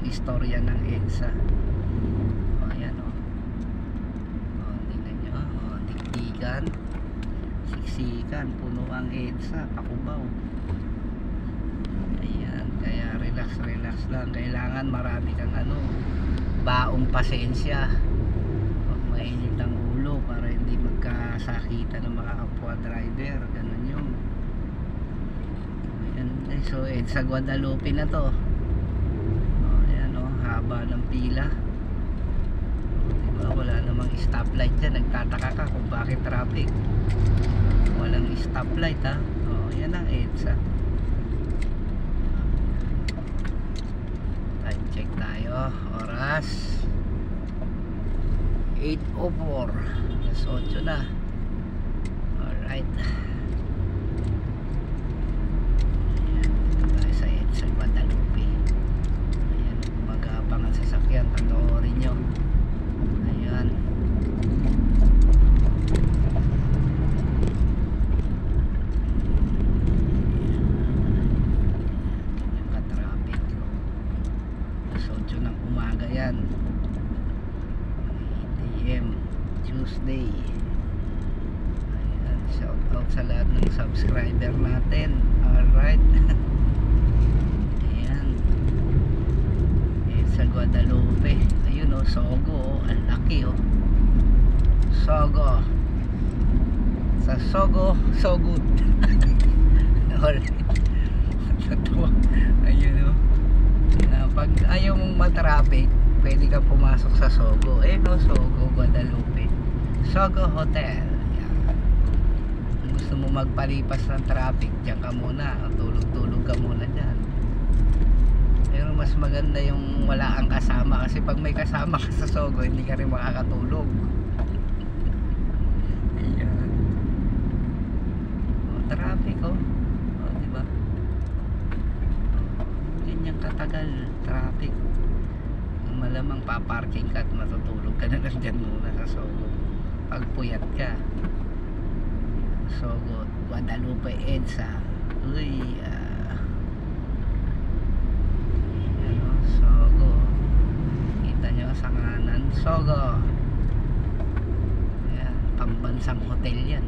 istorya ng EDSA. O ayan o. O tingnan nyo. O dikdikan, siksikan, puno ang EDSA, Pakubaw. Ayan, kaya relax lang. Kailangan marami kang baong pasensya. Huwag mainit ang ulo para hindi magkasakitan ng mga kapwa driver. Ganun yun. Ayan, so EDSA Guadalupe na to. Ayan o, haba ng pila. Diba, wala namang stoplight dyan. Nagtataka ka kung bakit traffic. Walang stoplight ha. O, yan ang EDSA. Time check tayo. Oras 8:04. Alas 8 na. Alright. Ayan, dito tayo sa EDSA Guadalupe. Ayan, magapang ang sasakyan. Panoorin nyo. Ayan. Ganyan ka-traffic. Alas 8 ng umaga yan. 8 AM Tuesday. Ayan, shout out sa lahat ng subscriber natin. Alright. Ayan, sa Guadalupe. Ayun o, Sogo. Ang laki o. Sogo. Sa Sogo, so good. Alright. Ayun o. Pag ayaw mong matraffic, pwede ka pumasok sa Sogo. No, Sogo Guadalupe, Sogo Hotel. Yan. Kung gusto mo magpalipas ng traffic, diyan ka muna, tulog-tulog ka muna dyan. Pero mas maganda yung wala kang kasama, kasi pag may kasama ka sa Sogo, hindi ka rin makakatulog. Ayan. Traffic diba? Ganyan katagal traffic. Malamang paparking ka at matutulog ka na lang dyan muna sa Sogo pag puyat ka. Sogo Guadalupe EDSA. Uy, Sogo. Kita nyo sa kanan, Sogo. Ayan, pambansang hotel yan.